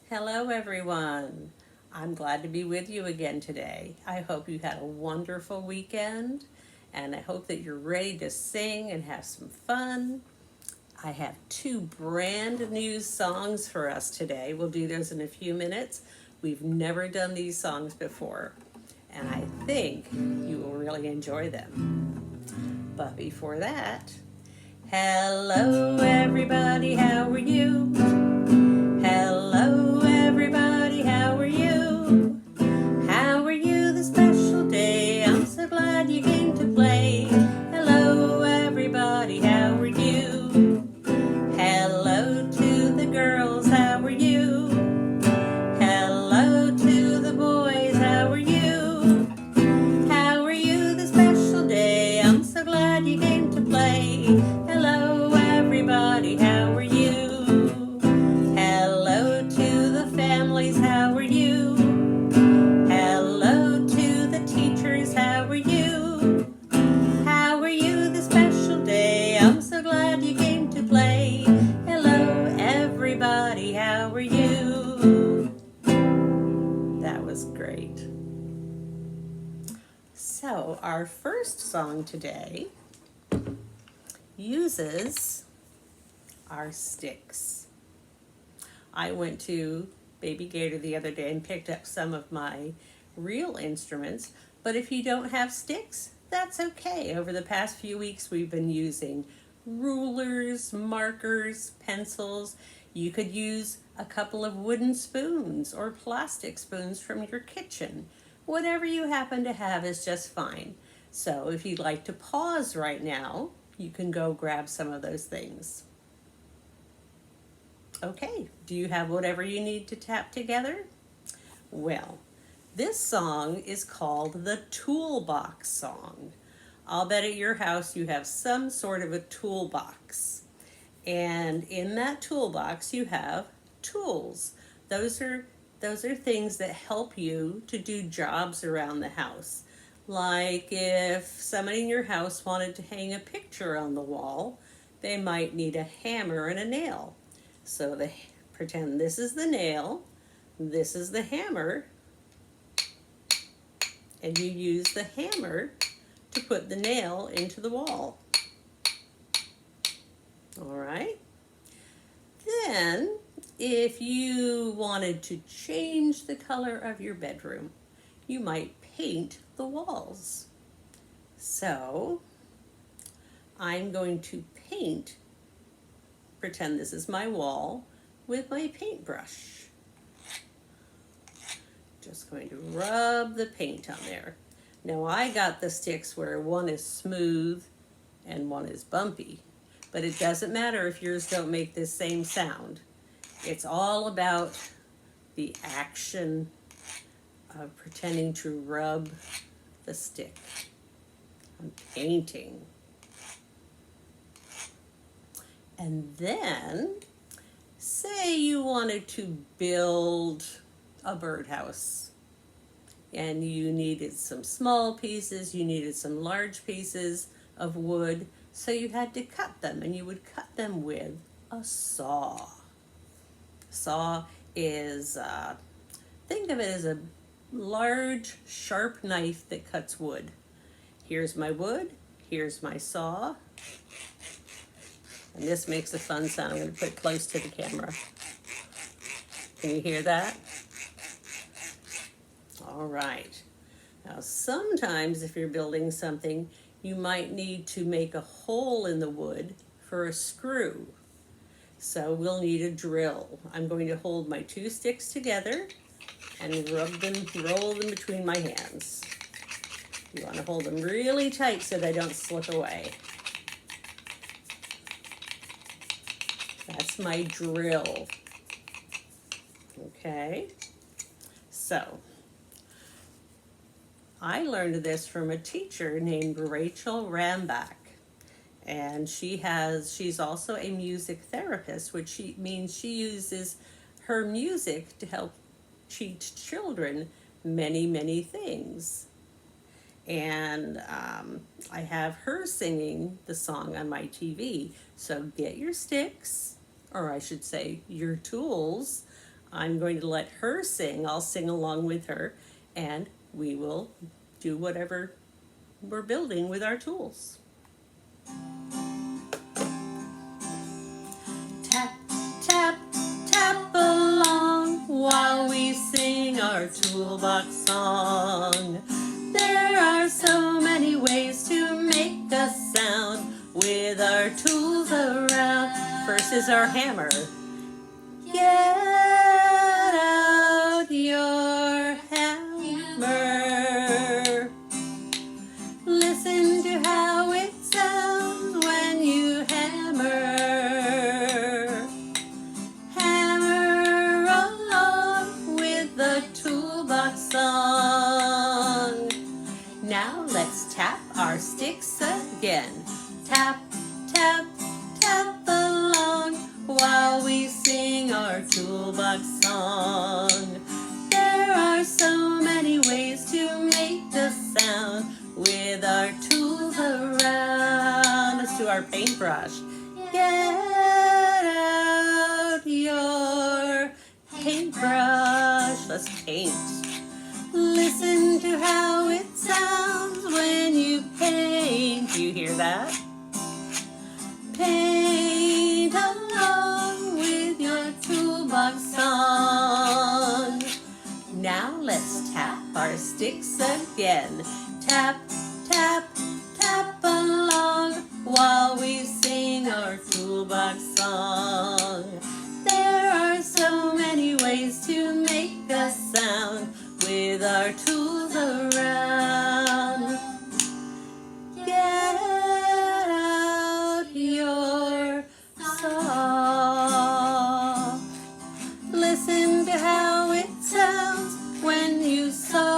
Hello, everyone. I'm glad to be with you again today. I hope you had a wonderful weekend, and I hope that you're ready to sing and have some fun. I have two brand new songs for us today. We'll do those in a few minutes. We've never done these songs before, and I think you will really enjoy them. But before that, hello, everybody, how are you? Hello, everybody, how are you? How are you this special day? I'm so glad you came to play. Hello, everybody, how are you? Hello to the girls, how are you? Hello to the boys, how are you? How are you this special day? I'm so glad you came to play. Hello, everybody, how are you? Hello to the families, how are you? Hello to the teachers, how are you? How are you this special day? I'm so glad you came to play. Hello, everybody, how are you? That was great. So, our first song today uses our sticks. I went to Baby Gator the other day and picked up some of my real instruments, but if you don't have sticks, that's okay. Over the past few weeks, we've been using rulers, markers, pencils. You could use a couple of wooden spoons or plastic spoons from your kitchen. Whatever you happen to have is just fine. So if you'd like to pause right now, you can go grab some of those things. Okay, do you have whatever you need to tap together? Well, this song is called the Toolbox Song. I'll bet at your house you have some sort of a toolbox. And in that toolbox you have tools. Those are things that help you to do jobs around the house. Like if somebody in your house wanted to hang a picture on the wall, they might need a hammer and a nail. So pretend this is the nail, this is the hammer, and you use the hammer to put the nail into the wall. All right. Then, if you wanted to change the color of your bedroom, you might paint the walls. So, I'm going to pretend this is my wall, with my paintbrush. Just going to rub the paint on there. Now I got the sticks where one is smooth and one is bumpy, but it doesn't matter if yours don't make the same sound. It's all about the action of pretending to rub the stick. I'm painting. And then, say you wanted to build a birdhouse and you needed some small pieces, you needed some large pieces of wood, so you had to cut them, and you would cut them with a saw. Saw is, think of it as a large, sharp knife that cuts wood. Here's my wood, here's my saw, and this makes a fun sound. I'm going to put it close to the camera. Can you hear that? All right. Now, sometimes if you're building something, you might need to make a hole in the wood for a screw. So we'll need a drill. I'm going to hold my two sticks together and roll them between my hands. You want to hold them really tight so they don't slip away. That's my drill. Okay, so I learned this from a teacher named Rachel Rambach, and she's also a music therapist, which means she uses her music to help teach children many things. And I have her singing the song on my TV. So get your sticks, or I should say your tools. I'm going to let her sing. I'll sing along with her, and we will do whatever we're building with our tools. Tap, tap, tap along while we sing our toolbox song. There are so many ways to make a sound with our tools around. First is our hammer. Get out your hammer. Listen to how it sounds when you hammer. Hammer along with the toolbox song. Now let's tap our sticks again. Tap, tap, tap along while we sing our toolbox song. There are so many ways to make the sound with our tools around. Let's do our paintbrush. Get out your paintbrush. Let's paint. Listen to how it sounds when you paint. Do you hear that? Paint along with your toolbox song. Now let's tap our sticks again. Tap, tap, tap along while we sing our toolbox song. There are so many ways to make a sound with our tools around. Get out your saw. Listen to how it sounds when you saw.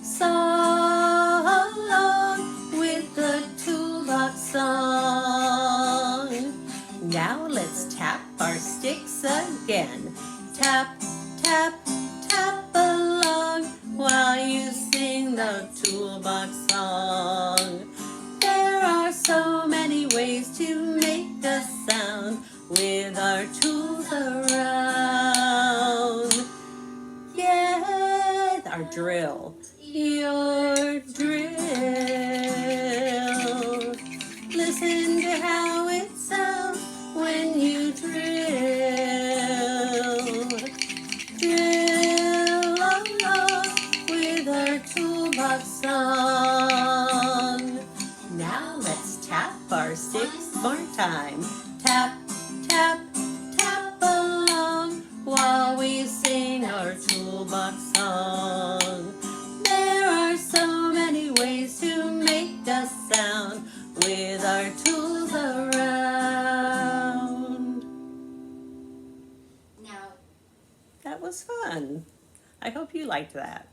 Saw along with the toolbox song. Now let's tap our sticks again. Tap, tap, tap along while you sing the toolbox song. There are so many ways to make a sound with our tools around. Get our drill, your drill. Listen to how it sounds when you drill. Drill along with our toolbox song. Now let's tap our sticks more time. Tap, tap, tap along while we sing our toolbox song. There are so many ways to make a sound with our tools around. Now, That was fun. I hope you liked that.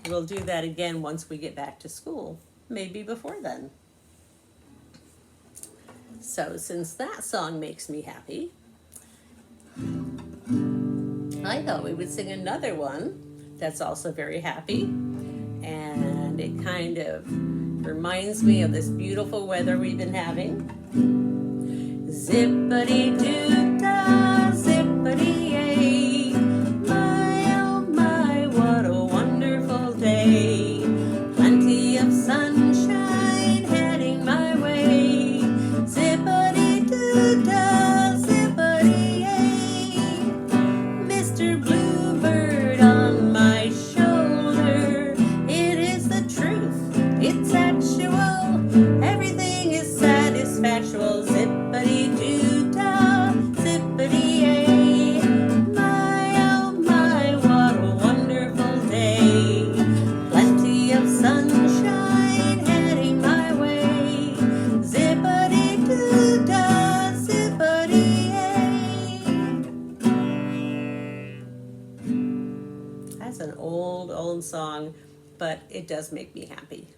We'll do that again once we get back to school, maybe before then. So since that song makes me happy, I thought we would sing another one that's also very happy. And it kind of reminds me of this beautiful weather we've been having. Zippity-doo-dah, zippity-yay. My, oh my, what a wonderful day. Plenty of sunshine heading my way. Zippity-doo-dah, zippity-yay. Mr. Bluebird on my shoulder. It is the truth, it's actual. Everything is satisfactual. Zippity-doo-dah, zippity-yay. My, oh my, what a wonderful day. Plenty of sunshine heading my way. Zippity-doo-dah, zippity-yay. That's an old song, but it does make me happy.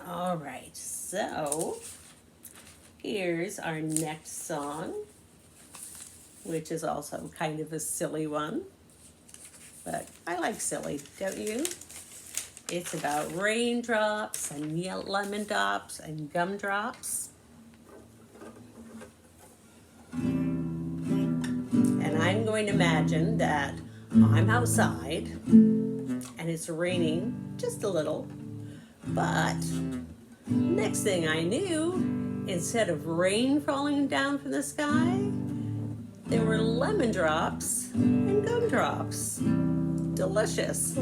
All right, so here's our next song, which is also kind of a silly one, but I like silly, don't you? It's about raindrops and lemon drops and gumdrops. And I'm going to imagine that I'm outside and it's raining just a little, but next thing I knew, instead of rain falling down from the sky, there were lemon drops and gumdrops. Delicious.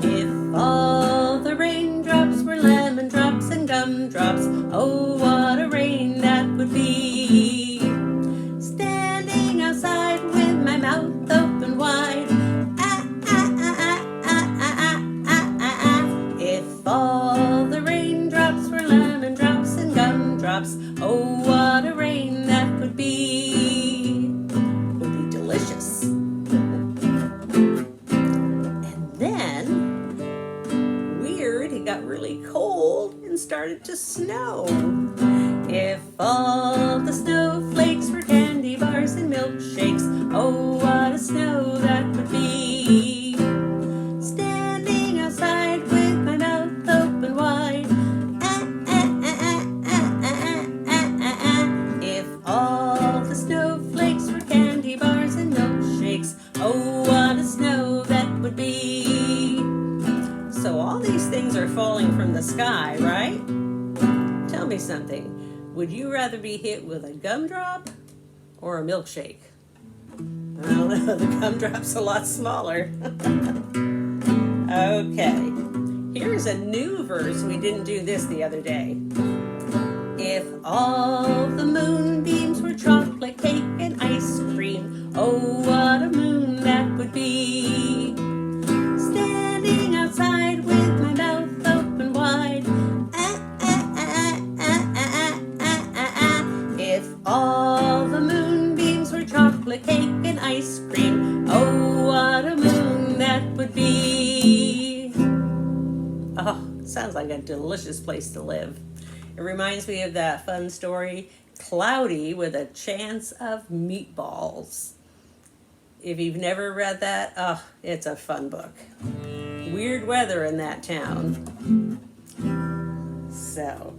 If all the raindrops were lemon drops and gumdrops, oh, what a rain that would be. Standing outside with my mouth open wide. If all the raindrops were lemon drops and gumdrops, oh, what a rain that would be. Would be delicious. And then, weird, it got really cold and started to snow. If all the snowflakes were candy bars and milkshakes, oh, what a snow that would be. Standing outside with my mouth open wide. If all the snowflakes were candy bars and milkshakes, oh, what a snow that would be. So all these things are falling from the sky, right? Tell me something. Would you rather be hit with a gumdrop or a milkshake? I don't know, the gumdrop's a lot smaller. Okay, here's a new verse. We didn't do this the other day. If all the moonbeams were chocolate cake and ice cream, oh, what a moon that would be. Standing outside with my mouth open wide. If all the moonbeams were chocolate cake and ice cream, oh, what a moon that would be. Oh, sounds like a delicious place to live. It reminds me of that fun story, Cloudy with a Chance of Meatballs. If you've never read that, oh, it's a fun book. Weird weather in that town. So,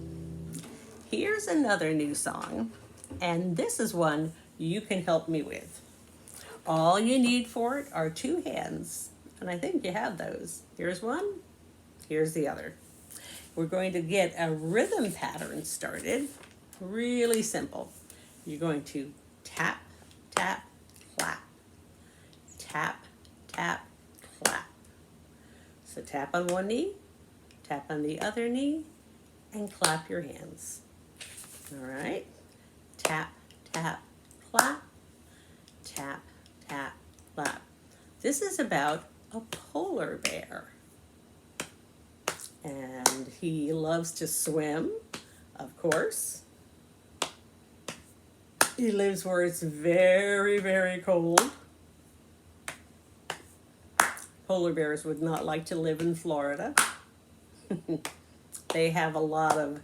here's another new song, and this is one you can help me with. All you need for it are two hands, and I think you have those. Here's one, here's the other. We're going to get a rhythm pattern started. Really simple. You're going to tap, tap, clap. Tap, tap, clap. So tap on one knee, tap on the other knee, and clap your hands. All right? Tap, tap, clap. Tap, tap, clap. This is about a polar bear. And he loves to swim, of course. He lives where it's very, very cold. Polar bears would not like to live in Florida. They have a lot of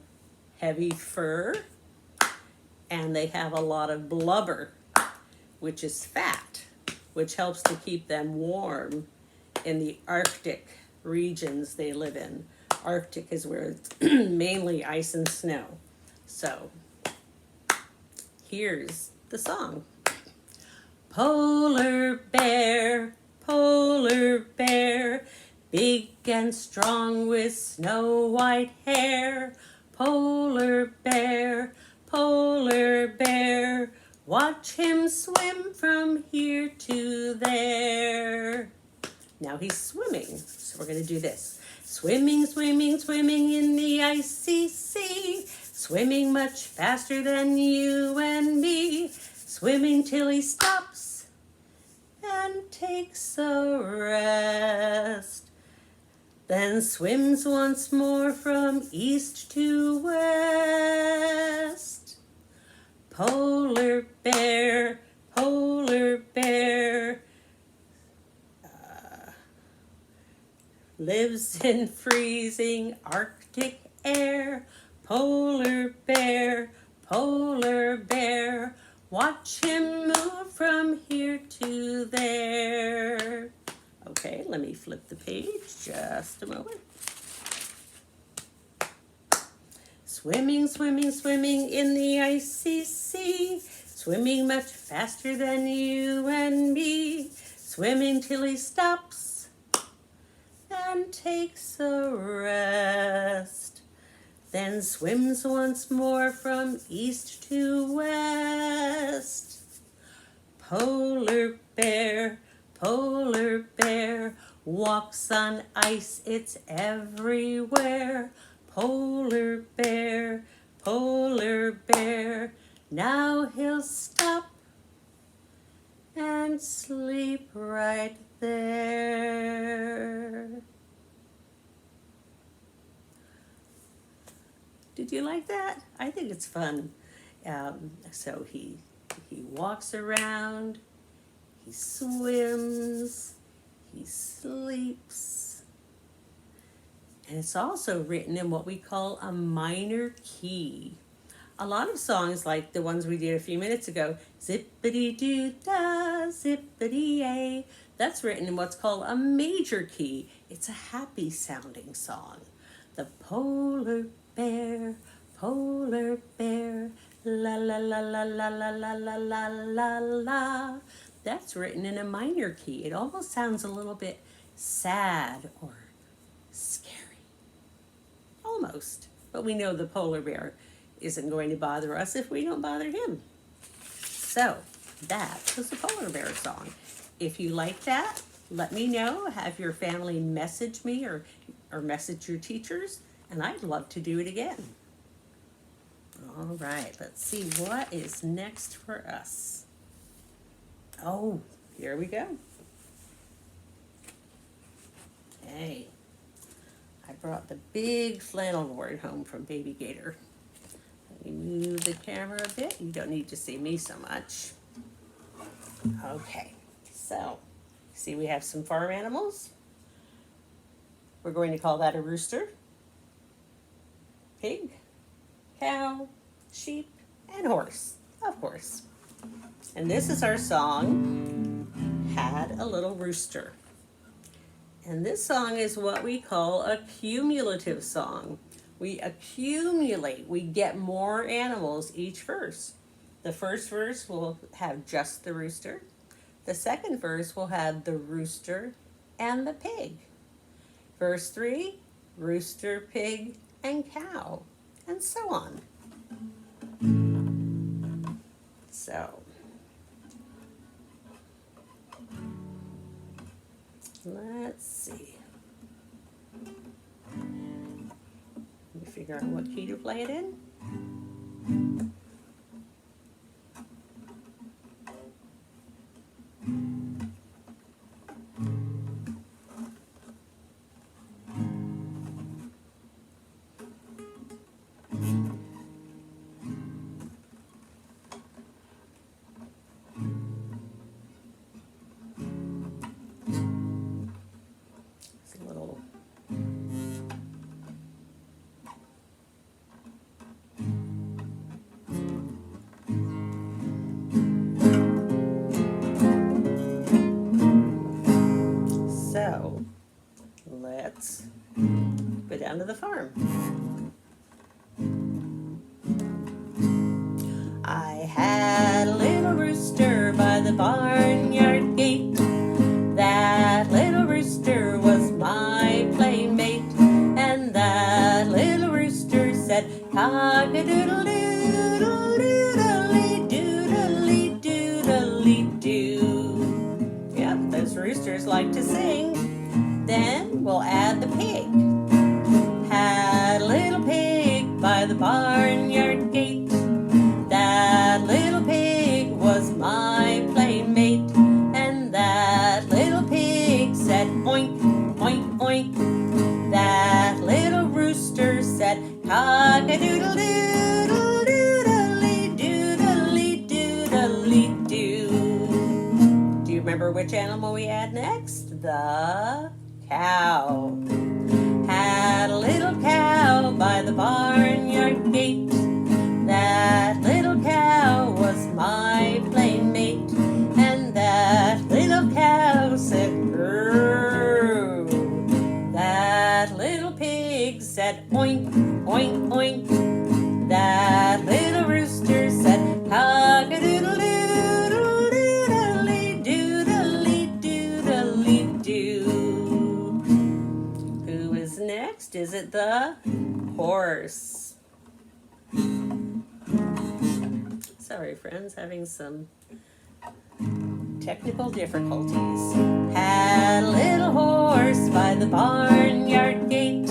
heavy fur, and they have a lot of blubber, which is fat, which helps to keep them warm in the Arctic regions they live in. Arctic is where it's mainly ice and snow. So, here's the song. Polar bear, big and strong with snow white hair. Polar bear, watch him swim from here to there. Now he's swimming, so we're going to do this. Swimming, swimming, swimming in the icy sea. Swimming much faster than you and me. Swimming till he stops and takes a rest. Then swims once more from east to west. Polar bear, lives in freezing Arctic air. Polar bear, Watch him move from here to there. Okay, let me flip the page just a moment. Swimming, swimming, swimming in the icy sea. Swimming much faster than you and me. Swimming till he stops and takes a rest. Then swims once more from east to west. Polar bear, walks on ice, it's everywhere. Polar bear, now he'll stop and sleep right there. Did you like that? I think it's fun. So he walks around, he swims, he sleeps. And it's also written in what we call a minor key. A lot of songs, like the ones we did a few minutes ago, zippity-doo-dah, zippity-yay, that's written in what's called a major key. It's a happy sounding song. The polar bear, la la la la la la la la la la la. That's written in a minor key. It almost sounds a little bit sad or scary. Almost. But we know the polar bear isn't going to bother us if we don't bother him. So that was the polar bear song. If you like that, let me know. Have your family message me or message your teachers, and I'd love to do it again. All right, let's see what is next for us. Oh, here we go. Hey, I brought the big flannel board home from Baby Gator. Let me move the camera a bit. You don't need to see me so much. Okay, so see we have some farm animals. We're going to call that a rooster, pig, cow, sheep, and horse, of course. And this is our song, Had a Little Rooster. And this song is what we call a cumulative song. We accumulate, we get more animals each verse. The first verse will have just the rooster. The second verse will have the rooster and the pig. Verse 3, rooster, pig, and cow, and so on. So, let's see. Let me figure out what key to play it in. So, let's go down to the farm. I had a little rooster by the barnyard gate. That little rooster was my playmate. And that little rooster said, cock-a-doodle-doodle-doodle-doodle-doodle-doo. Yep, those roosters like to sing. Then we'll add the pig. Had a little pig by the barnyard gate. That little pig was my playmate. And that little pig said oink, oink, oink. That little rooster said cock-a-doodle-doodle-doodle-doodle-doo. Do you remember which animal we had next? The cow. Had a little cow by the barnyard gate. That little cow was my pig said oink, oink, oink. That little rooster said cock-a-doodle-doo, doodly-doodly, doodly-doodly-doo. Who is next? Is it the horse? Sorry, friends, having some technical difficulties. Had a little horse by the barnyard gate.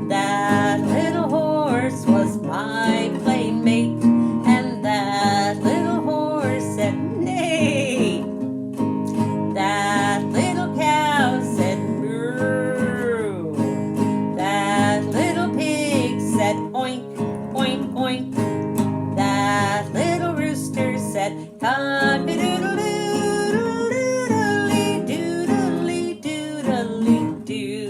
That little horse was my playmate, and that little horse said neigh. That little cow said moo. That little pig said oink, oink, oink. That little rooster said cock-a-doodle-doo, doodly-doodly, doodly-doo.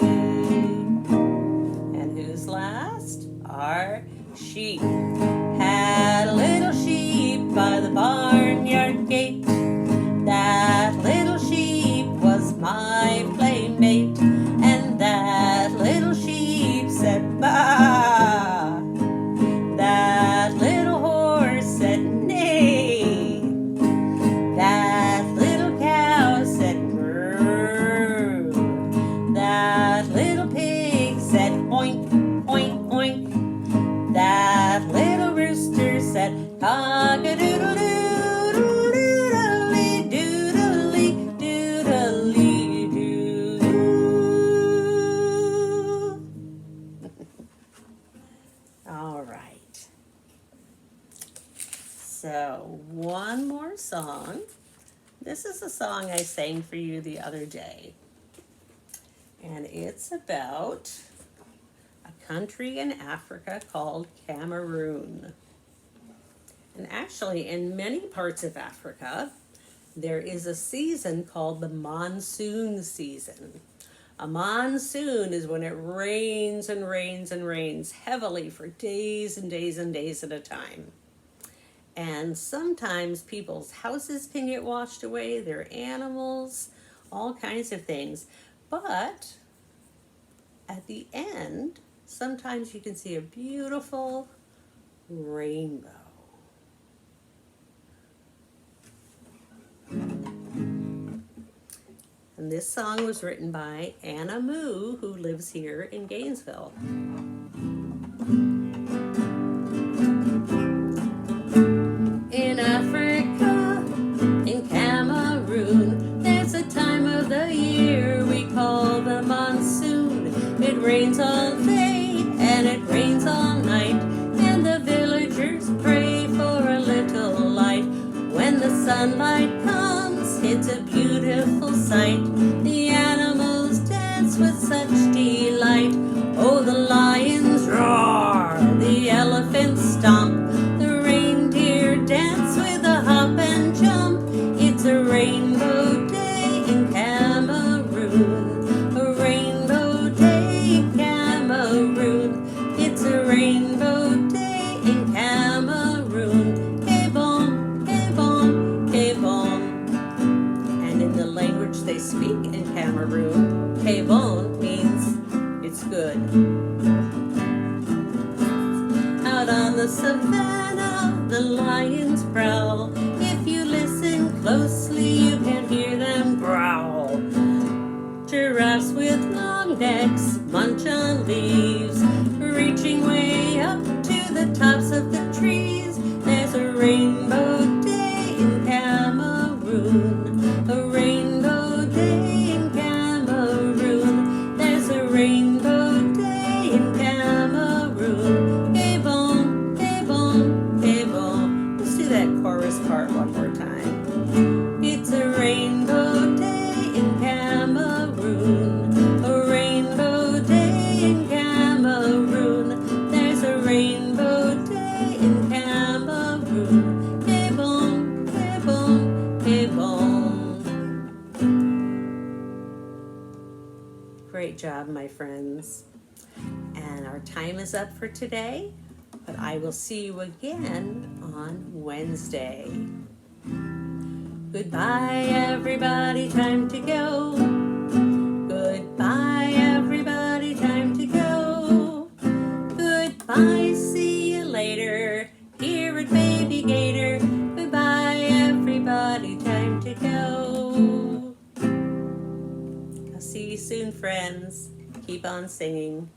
And who's last? Our sheep. Had a little sheep by the barnyard gate. That little sheep was my playmate, and that little sheep said baa. That little horse said neigh. That little cow said moo. That little pig said oink, oink, oink. That little rooster said cock-a-doodle-doo, doodly, doodly, doodly-doo. All right. So, one more song. This is a song I sang for you the other day. And it's about a country in Africa called Cameroon. And actually, in many parts of Africa, there is a season called the monsoon season. A monsoon is when it rains and rains and rains heavily for days and days and days at a time. And sometimes people's houses can get washed away, their animals, all kinds of things. But at the end, sometimes you can see a beautiful rainbow. And this song was written by Anna Moo, who lives here in Gainesville. In Africa, in Cameroon, there's a time of the year we call the monsoon. It rains all day and it rains all night, and the villagers pray for a little light. When the sunlight comes, it's a beautiful sight. The animals dance with such delight. Oh, the lions roar, the elephants stomp, the reindeer dance with a hop and jump. It's a rainbow day in Cameroon, a rainbow day in Cameroon. It's a rainbow day in Cameroon. Hey bon, hey bon, hey bon. And in the language they speak in Cameroon, hey bon means it's good. Out on the savannah, the lions prowl. If you listen closely, you can hear them growl. Giraffes with long necks munch on leaves, reaching way up to the tops of the trees. There's a rainbow day in Cameroon, a rainbow day in Cameroon. There's a rainbow day in Cameroon. Hey bon, hey bon, hey bon. Let's do that chorus part one more time. It's a rainbow day in Cameroon, a rainbow day in Cameroon. There's a rainbow day in Cameroon. Hey bon, hey bon, hey bon. Great job, my friends. And our time is up for today, but I will see you again on Wednesday. Goodbye, everybody, time to go. Goodbye, everybody, time to go. I see you later here at Baby Gator. Goodbye, everybody, time to go. I'll see you soon, friends. Keep on singing.